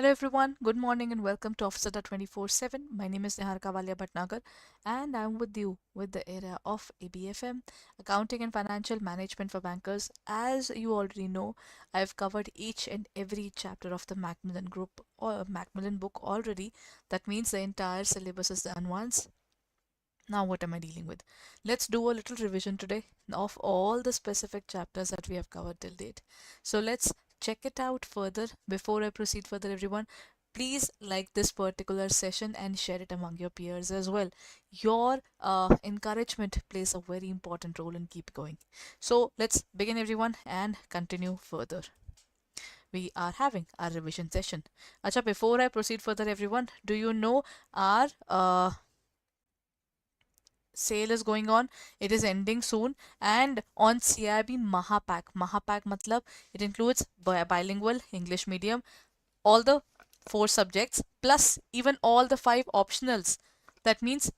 Hello everyone, good morning and welcome to Office Adda 24/7. My name is Niharika Valia Bhatnagar and I'm with you with the area of ABFM, Accounting and Financial Management for Bankers. As you already know, I've covered each and every chapter of the Macmillan Group or Macmillan book already. That means the entire syllabus is done once. Now what am I dealing with? Let's do a little revision today of all the specific chapters that we have covered till date. So let's check it out further. Before I proceed further, everyone, please like this particular session and share it among your peers as well. Your encouragement plays a very important role in keep going. So let's begin everyone and continue further. We are having our revision session. Acha, before I proceed further, everyone, do you know our sale is going on? It is ending soon, and on CAIIB Mahapack matlab it includes bilingual English medium, all the 4 subjects plus even all the 5 optionals. That means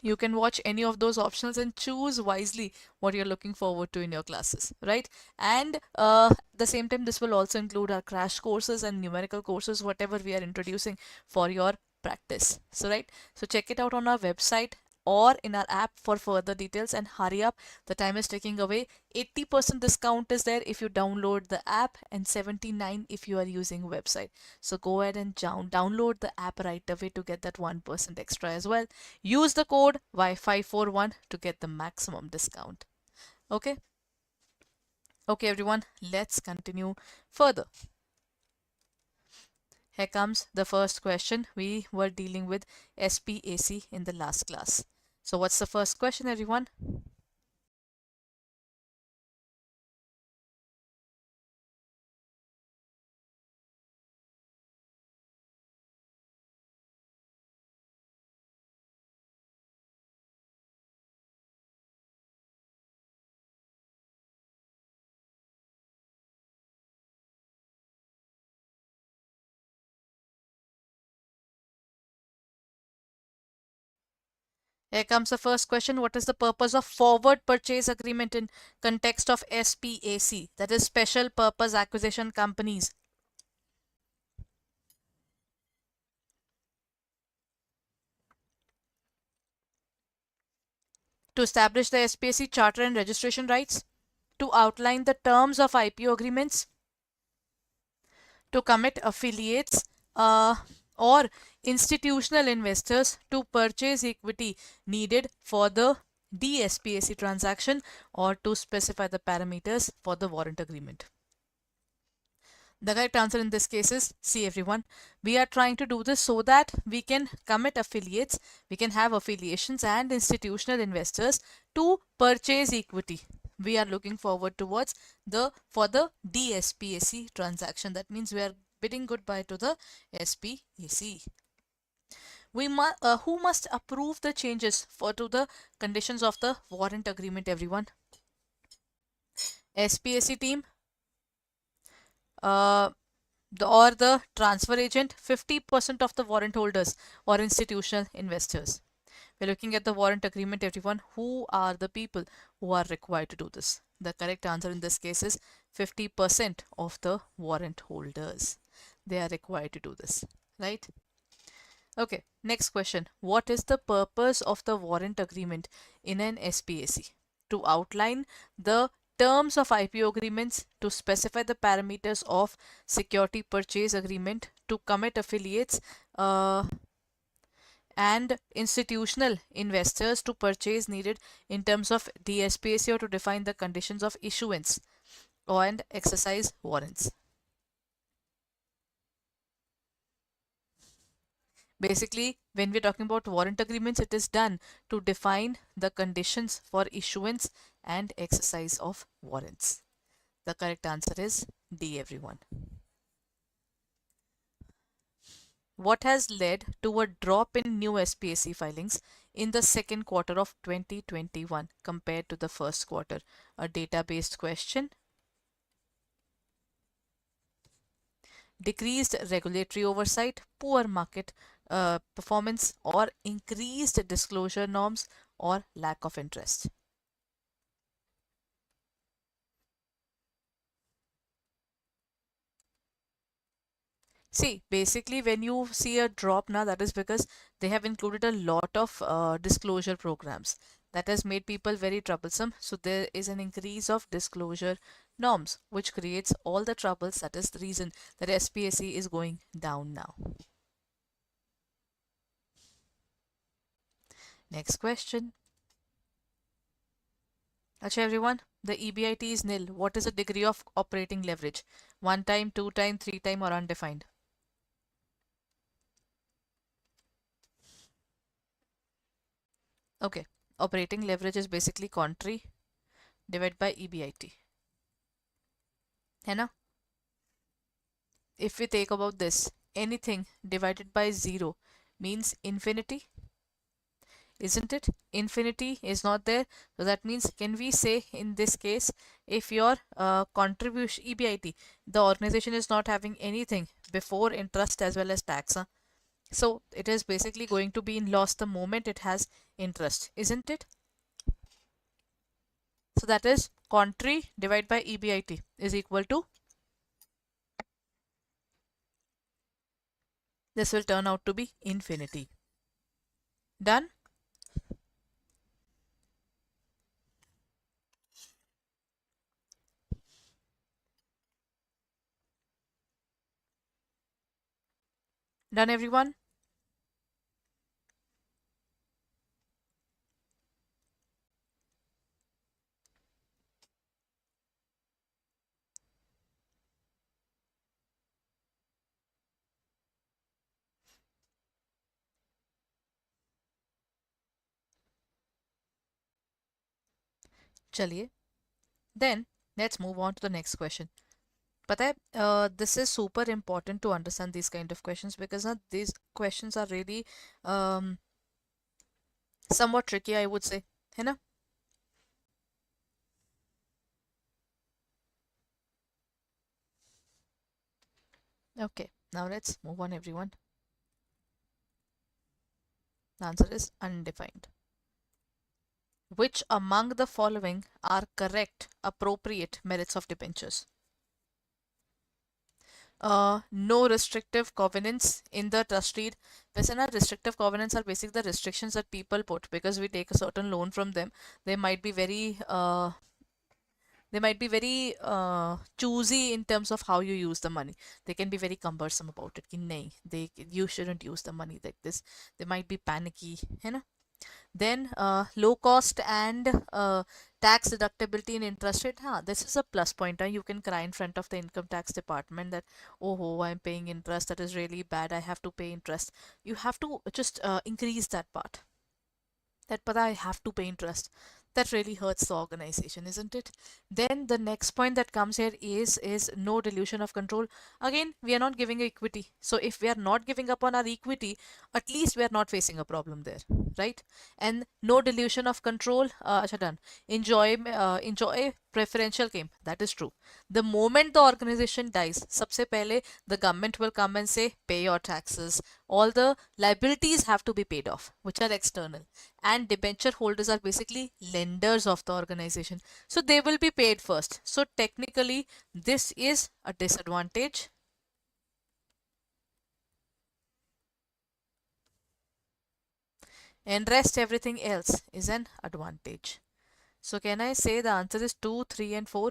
you can watch any of those optionals and choose wisely what you're looking forward to in your classes, right? And the same time, this will also include our crash courses and numerical courses, whatever we are introducing for your practice. So right, so check it out on our website or in our app for further details, and hurry up, the time is ticking away. 80% discount is there if you download the app and 79 if you are using website. So go ahead and download the app right away to get that 1% extra as well. Use the code Y541 to get the maximum discount. Okay. Okay everyone, let's continue further. Here comes the first question. We were dealing with SPAC in the last class. So what's the first question, everyone? Here comes the first question. What is the purpose of forward purchase agreement in context of SPAC? That is special purpose acquisition companies. To establish the SPAC charter and registration rights, to outline the terms of IPO agreements, to commit affiliates or institutional investors to purchase equity needed for the DSPAC transaction, or to specify the parameters for the warrant agreement. The correct answer in this case is C, everyone. We are trying to do this so that we can commit affiliates, we can have affiliations and institutional investors to purchase equity. We are looking forward towards for the DSPAC transaction. That means we are bidding goodbye to the SPAC. Who must approve the changes to the conditions of the warrant agreement, everyone? SPAC team, or the transfer agent, 50% of the warrant holders or institutional investors. We're looking at the warrant agreement, everyone. Who are the people who are required to do this? The correct answer in this case is 50% of the warrant holders. They are required to do this, right? Okay, next question. What is the purpose of the warrant agreement in an SPAC? To outline the terms of IPO agreements, to specify the parameters of security purchase agreement, to commit affiliates and institutional investors to purchase needed in terms of DSPAC, or to define the conditions of issuance and exercise warrants. Basically, when we're talking about warrant agreements, it is done to define the conditions for issuance and exercise of warrants. The correct answer is D, everyone. What has led to a drop in new SPAC filings in the second quarter of 2021 compared to the first quarter? A data-based question. Decreased regulatory oversight, poor market performance, or increased disclosure norms, or lack of interest. See, basically, when you see a drop now, that is because they have included a lot of disclosure programs that has made people very troublesome. So there is an increase of disclosure norms, which creates all the troubles. That is the reason that SPAC is going down now. Next question. Acha everyone, the EBIT is nil. What is the degree of operating leverage? One time, two time, three time, or undefined? Okay, operating leverage is basically contrary divided by EBIT. है ना? If we take about this, anything divided by 0 means infinity, isn't it? Infinity is not there. So that means, can we say in this case, if your contribution EBIT, the organization is not having anything before interest as well as tax, huh? So it is basically going to be in loss the moment it has interest, isn't it? So that is contrary divided by EBIT is equal to, this will turn out to be infinity. Done? Done everyone? चलिए, then let's move on to the next question. But this is super important to understand these kind of questions, because these questions are really um, somewhat tricky, I would say. है ना? Okay, now let's move on everyone. The answer is undefined. Which among the following are correct, appropriate merits of debentures? No restrictive covenants in the trust deed. वैसे ना restrictive covenants are basically the restrictions that people put because we take a certain loan from them. They might be very choosy in terms of how you use the money. They can be very cumbersome about it. कि नहीं, you shouldn't use the money like this. They might be panicky, है ना? Then low cost and tax deductibility and interest rate. This is a plus point. You can cry in front of the income tax department that, oh, I'm paying interest. That is really bad. I have to pay interest. You have to just increase that part. That, but I have to pay interest. That really hurts the organization, isn't it? Then the next point that comes here is no dilution of control. Again, we are not giving equity. So if we are not giving up on our equity, at least we are not facing a problem there, right? And no dilution of control. Acha, done. Enjoy preferential claim. That is true. The moment the organization dies, सबसे पहले the government will come and say, pay your taxes. All the liabilities have to be paid off, which are external. And debenture holders are basically lenders of the organization. So they will be paid first. So technically, this is a disadvantage. And rest everything else is an advantage. So can I say the answer is 2, 3 and 4?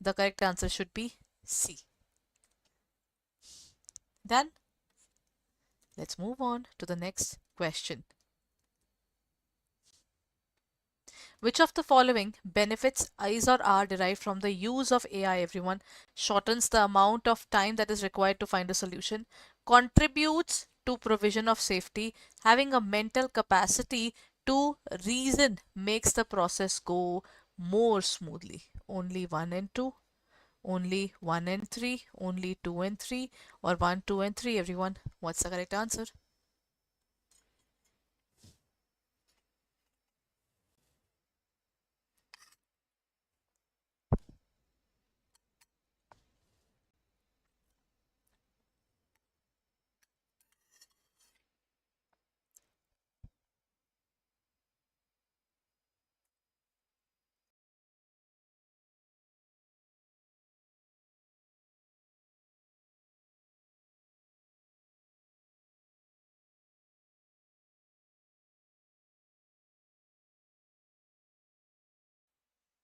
The correct answer should be C. Done? Let's move on to the next question. Which of the following benefits is or are derived from the use of AI, everyone? Shortens the amount of time that is required to find a solution, contributes to provision of safety, having a mental capacity to reason makes the process go more smoothly. Only 1 and 2, only 1 and 3, only 2 and 3, or 1, 2 and 3, everyone. What's the correct answer?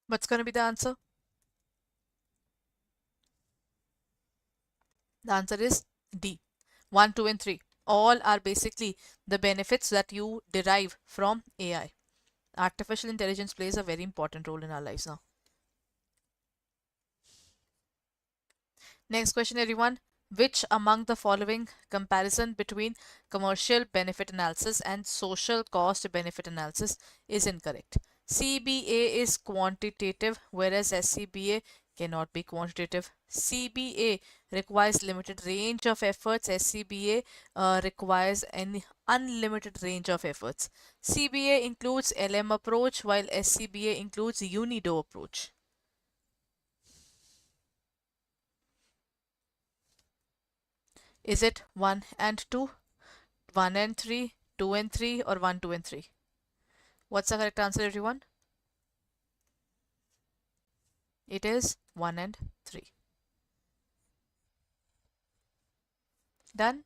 What's going to be the answer? The answer is D. 1, 2, and 3. All are basically the benefits that you derive from AI. Artificial intelligence plays a very important role in our lives now. Next question, everyone. Which among the following comparison between commercial benefit analysis and social cost benefit analysis is incorrect? CBA is quantitative, whereas SCBA cannot be quantitative. CBA requires limited range of efforts. SCBA requires an unlimited range of efforts. CBA includes LM approach, while SCBA includes UNIDO approach. Is it 1 and 2? 1 and 3, 2 and 3, or 1, 2 and 3? What's the correct answer, everyone? It is 1 and 3. Done?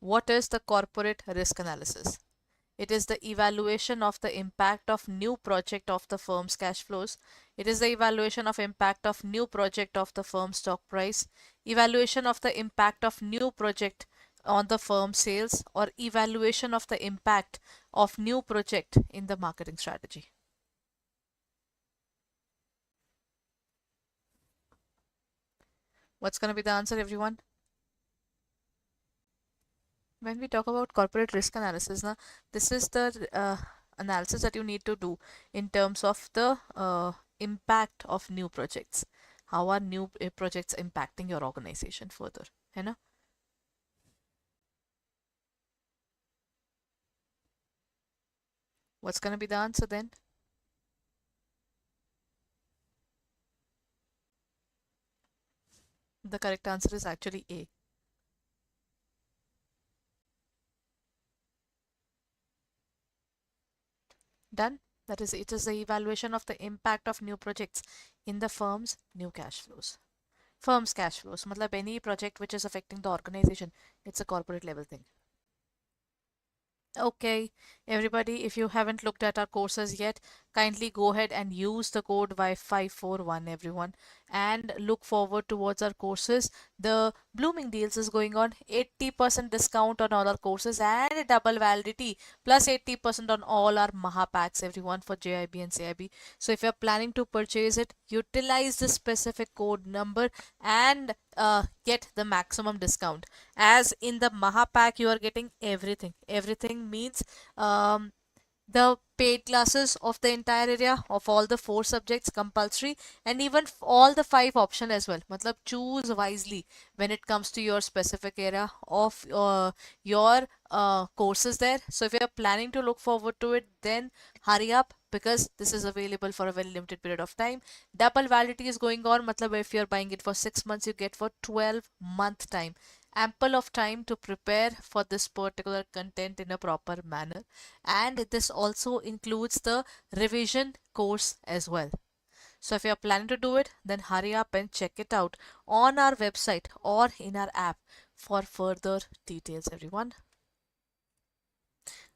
What is the corporate risk analysis? It is the evaluation of the impact of new project of the firm's cash flows. It is the evaluation of impact of new project of the firm's stock price, evaluation of the impact of new project on the firm's sales, or evaluation of the impact of new project in the marketing strategy. What's going to be the answer, everyone? When we talk about corporate risk analysis, na, this is the analysis that you need to do in terms of the impact of new projects. How are new projects impacting your organization further? है ना? What's going to be the answer then? The correct answer is actually A. Done? That is, it is the evaluation of the impact of new projects in the firm's new cash flows. Firm's cash flows. मतलब any project which is affecting the organization, it's a corporate level thing. Okay, everybody, if you haven't looked at our courses yet, kindly go ahead and use the code Y541, everyone, and look forward towards our courses. The blooming deals is going on, 80% discount on all our courses and double validity plus 80% on all our Mahapacks, everyone, for JIB and CIB. So if you're planning to purchase it, utilize the specific code number and get the maximum discount. As in the Mahapack, you are getting everything. Everything means the paid classes of the entire area of all the 4 subjects compulsory, and even all the 5 option as well. Matlab choose wisely when it comes to your specific area of your courses there. So if you are planning to look forward to it, then hurry up, because this is available for a very limited period of time. Double validity is going on. Matlab if you're buying it for 6 months, you get for 12-month time. Ample of time to prepare for this particular content in a proper manner, and this also includes the revision course as well. So if you are planning to do it, then hurry up and check it out on our website or in our app for further details, everyone.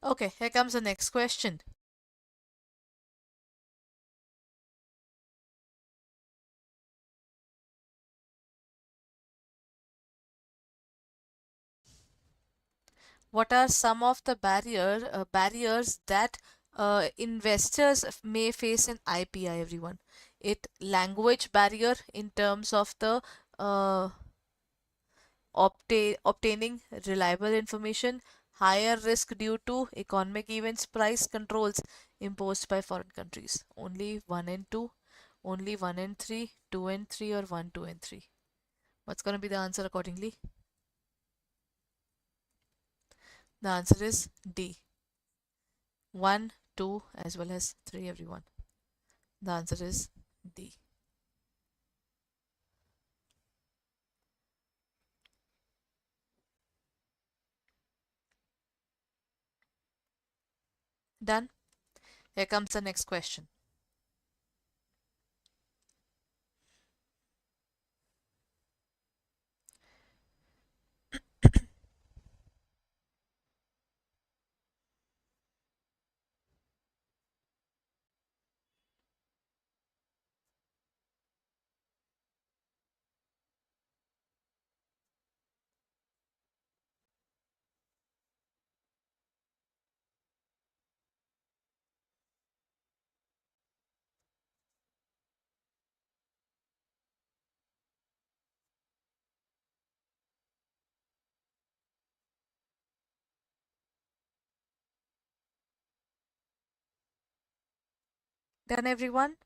Okay, here comes the next question. What are some of the barriers that investors may face in IPI, everyone? It language barrier in terms of the obtaining reliable information, higher risk due to economic events, price controls imposed by foreign countries. Only 1 and 2, only 1 and 3, 2 and 3, or 1, 2 and 3. What's going to be the answer accordingly? The answer is D. 1, 2, as well as 3, everyone. The answer is D. Done? Here comes the next question. Done, everyone?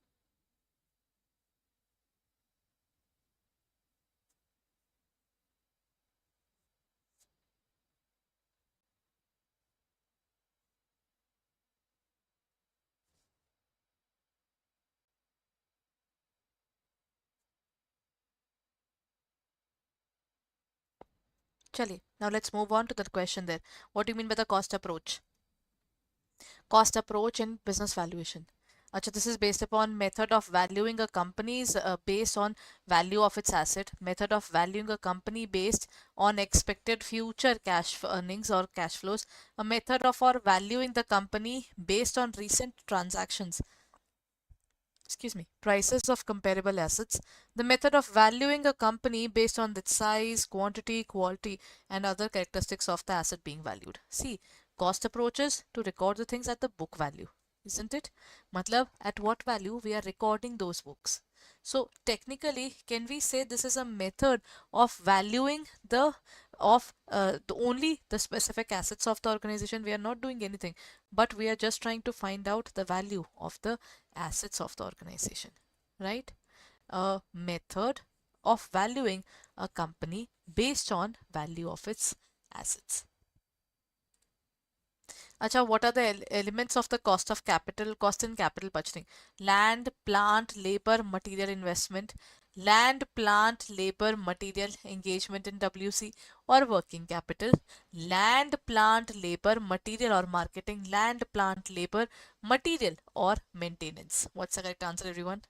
Chali. Now let's move on to the question there. What do you mean by the cost approach? Cost approach in business valuation. Acha, this is based upon method of valuing a company's based on value of its asset, method of valuing a company based on expected future cash earnings or cash flows, a method of or valuing the company based on recent transactions, prices of comparable assets, the method of valuing a company based on its size, quantity, quality, and other characteristics of the asset being valued. See, cost approaches to record the things at the book value, isn't it? Matlab, at what value we are recording those books. So technically, can we say this is a method of valuing only the specific assets of the organization? We are not doing anything, but we are just trying to find out the value of the assets of the organization, right? A method of valuing a company based on value of its assets. Acha, what are the elements of the cost of capital, cost in capital budgeting? Land, plant, labor, material investment, land, plant, labor, material engagement in WC or working capital, land, plant, labor, material or marketing, land, plant, labor, material or maintenance. What's the correct answer, everyone?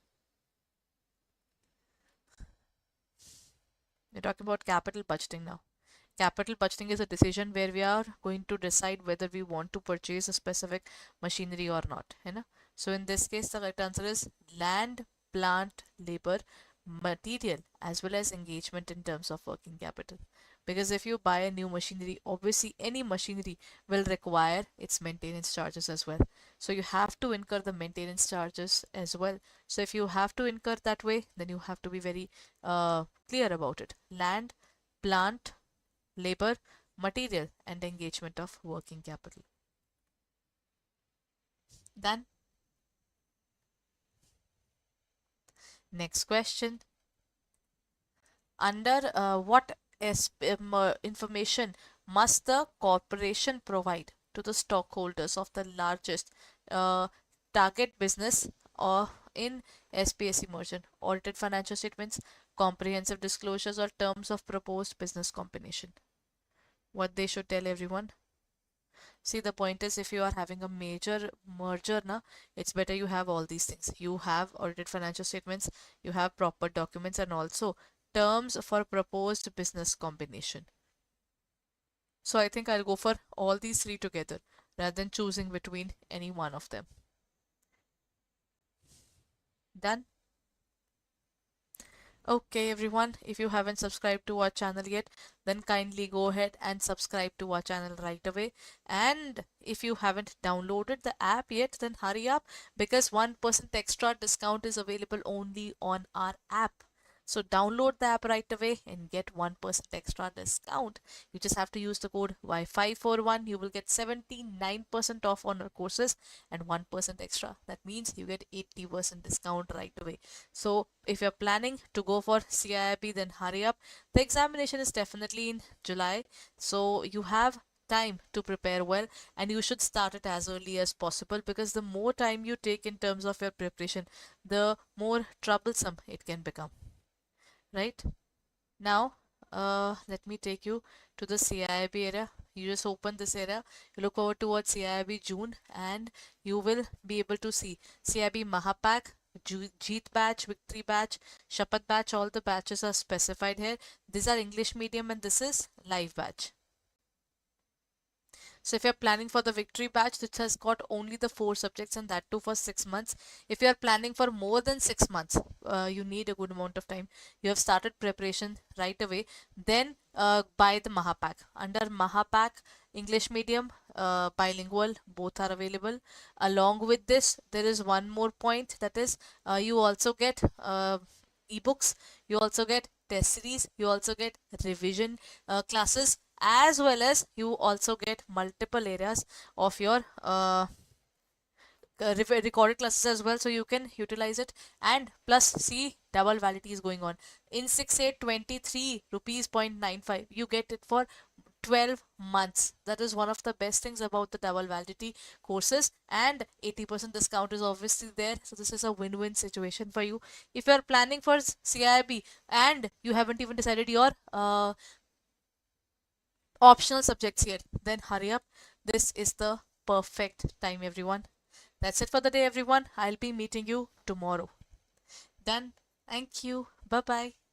We're talking about capital budgeting now. Capital budgeting is a decision where we are going to decide whether we want to purchase a specific machinery or not. है ना? So in this case, the correct answer is land, plant, labor, material, as well as engagement in terms of working capital. Because if you buy a new machinery, obviously any machinery will require its maintenance charges as well. So you have to incur the maintenance charges as well. So if you have to incur that way, then you have to be very clear about it. Land, plant, labor, material, and engagement of working capital. Then, next question. Under what information must the corporation provide to the stockholders of the largest uh, target business or in SPAC merger? Audited financial statements, comprehensive disclosures, or terms of proposed business combination? What they should tell everyone? See, the point is if you are having a major merger, na, it's better you have all these things. You have audited financial statements, you have proper documents, and also terms for proposed business combination. So I think I'll go for all these three together rather than choosing between any one of them. Done? Okay, everyone, if you haven't subscribed to our channel yet, then kindly go ahead and subscribe to our channel right away. And if you haven't downloaded the app yet, then hurry up because 1% extra discount is available only on our app. So download the app right away and get 1% extra discount. You just have to use the code Y541. You will get 79% off on our courses and 1% extra. That means you get 80% discount right away. So if you're planning to go for CAIIB, then hurry up. The examination is definitely in July. So you have time to prepare well and you should start it as early as possible because the more time you take in terms of your preparation, the more troublesome it can become. Right? Now, let me take you to the CAIIB area. You just open this area, you look over towards CAIIB June, and you will be able to see CAIIB Mahapack, JAIIB batch, Victory batch, Shapat batch. All the batches are specified here. These are English medium, and this is live batch. So if you're planning for the victory batch, which has got only the 4 subjects and that too for 6 months. If you're planning for more than 6 months, you need a good amount of time. You have started preparation right away. Then buy the Mahapack. Under Mahapack, English medium, bilingual, both are available. Along with this, there is one more point, that is you also get ebooks, you also get test series, you also get revision classes, as well as you also get multiple areas of your recorded classes as well, so you can utilize it. And plus, see, double validity is going on in 6823 rupees 0.95. You get it for 12 months. That is one of the best things about the double validity courses, and 80% discount is obviously there, so this is a win-win situation for you. If you are planning for CIIB and you haven't even decided your optional subjects yet, then hurry up. This is the perfect time, everyone. That's it for the day, everyone. I'll be meeting you tomorrow. Done. Thank you. Bye bye.